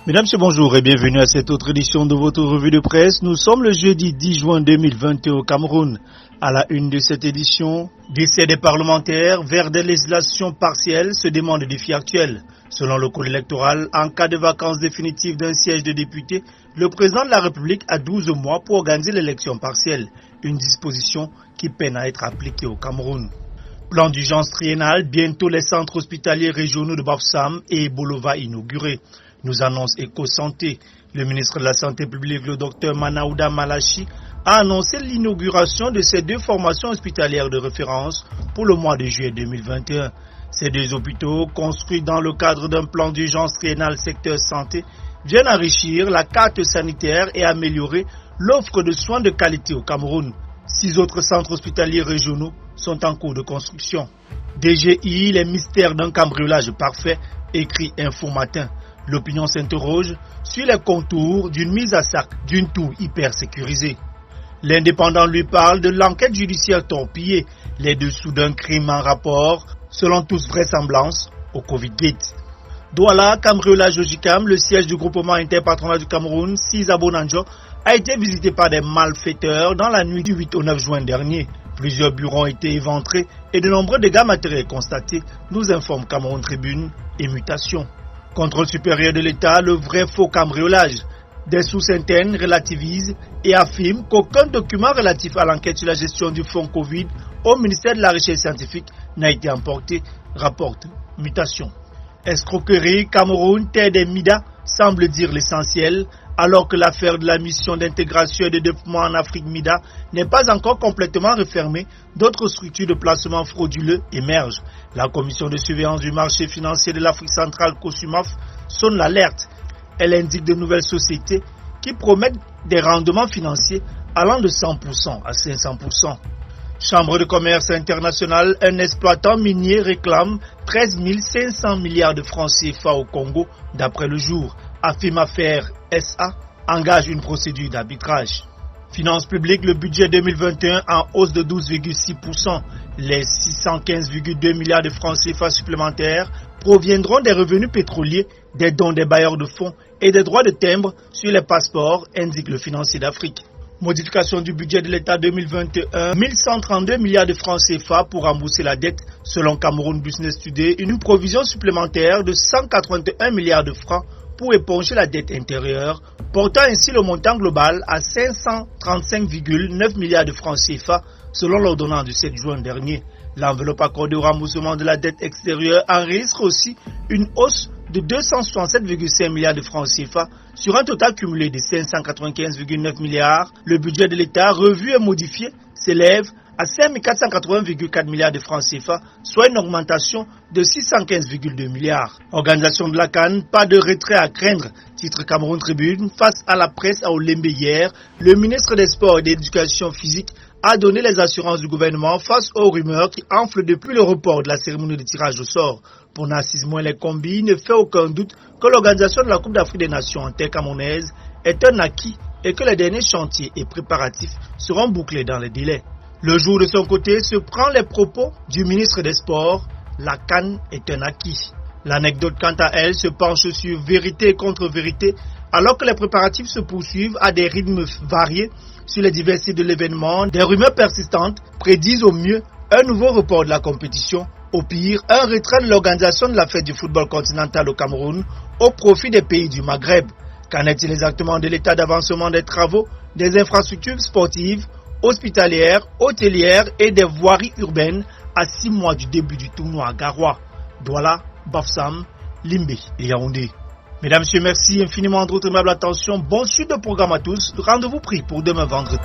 Mesdames, Messieurs, bonjour et bienvenue à cette autre édition de votre revue de presse. Nous sommes le jeudi 10 juin 2021 au Cameroun. À la une de cette édition, décès des parlementaires vers des législations partielles se demande le défi actuel. Selon le code électoral, en cas de vacances définitives d'un siège de député, le président de la République a 12 mois pour organiser l'élection partielle, une disposition qui peine à être appliquée au Cameroun. Plan d'urgence triennal, bientôt les centres hospitaliers régionaux de Bafoussam et Bolova inaugurés. Nous annonce Eco-Santé. Le ministre de la Santé publique, le docteur Manaouda Malachi, a annoncé l'inauguration de ces deux formations hospitalières de référence pour le mois de juillet 2021. Ces deux hôpitaux, construits dans le cadre d'un plan d'urgence triennal secteur santé, viennent enrichir la carte sanitaire et améliorer l'offre de soins de qualité au Cameroun. 6 autres centres hospitaliers régionaux sont en cours de construction. DGI, les mystères d'un cambriolage parfait, écrit Info Matin. L'opinion s'interroge sur les contours d'une mise à sac d'une tour hyper sécurisée. L'Indépendant lui parle de l'enquête judiciaire torpillée, les dessous d'un crime en rapport, selon tous vraisemblance, au Covid-Gate. Douala, cambriolage au JICAM, le siège du groupement interpatronal du Cameroun, 6 à Bonanjo, a été visité par des malfaiteurs dans la nuit du 8 au 9 juin dernier. Plusieurs bureaux ont été éventrés et de nombreux dégâts matériels constatés, nous informe Cameroun Tribune et Mutation. Contrôle supérieur de l'État, le vrai faux cambriolage. Des sources internes relativisent et affirment qu'aucun document relatif à l'enquête sur la gestion du fonds Covid au ministère de la Recherche scientifique n'a été emporté, rapporte Mutation. Escroquerie, Cameroun, terre des Mida, semble dire l'essentiel, alors que l'affaire de la mission d'intégration et de développement en Afrique MIDA n'est pas encore complètement refermée, d'autres structures de placement frauduleux émergent. La commission de surveillance du marché financier de l'Afrique centrale, COSUMAF, sonne l'alerte. Elle indique de nouvelles sociétés qui promettent des rendements financiers allant de 100% à 500%. Chambre de commerce internationale, un exploitant minier réclame 13 500 milliards de francs CFA au Congo, d'après le jour. Affirme Affaires SA engage une procédure d'arbitrage. Finances publiques, le budget 2021 en hausse de 12,6%. Les 615,2 milliards de francs CFA supplémentaires proviendront des revenus pétroliers, des dons des bailleurs de fonds et des droits de timbre sur les passeports, indique le Financier d'Afrique. Modification du budget de l'État 2021, 1132 milliards de francs CFA pour rembourser la dette, selon Cameroun Business Today, une provision supplémentaire de 181 milliards de francs pour éponger la dette intérieure, portant ainsi le montant global à 535,9 milliards de francs CFA, selon l'ordonnance du 7 juin dernier. L'enveloppe accordée au remboursement de la dette extérieure enregistre aussi une hausse de 267,5 milliards de francs CFA sur un total cumulé de 595,9 milliards. Le budget de l'État, revu et modifié, s'élève à 5480,4 milliards de francs CFA, soit une augmentation de 615,2 milliards. Organisation de la CAN, pas de retrait à craindre, titre Cameroun Tribune. Face à la presse à Olembe hier, le ministre des Sports et de l'Éducation physique a donné les assurances du gouvernement face aux rumeurs qui enflent depuis le report de la cérémonie de tirage au sort. Pour Narcisse Moins les combis, il ne fait aucun doute que l'organisation de la Coupe d'Afrique des Nations en terre camerounaise est un acquis et que les derniers chantiers et préparatifs seront bouclés dans les délais. Le jour de son côté se prend les propos du ministre des Sports, la CAN est un acquis. L'anecdote quant à elle se penche sur vérité et contre-vérité alors que les préparatifs se poursuivent à des rythmes variés sur les divers sites de l'événement. Des rumeurs persistantes prédisent au mieux un nouveau report de la compétition, au pire un retrait de l'organisation de la fête du football continental au Cameroun au profit des pays du Maghreb. Qu'en est-il exactement de l'état d'avancement des travaux, des infrastructures sportives, hospitalières, hôtelières et des voiries urbaines à 6 mois du début du tournoi à Garoua, Douala, Bafoussam, Limbe et Yaoundé. Mesdames, Messieurs, merci infiniment de votre aimable attention. Bon suite de programme à tous. Rendez-vous pris pour demain vendredi.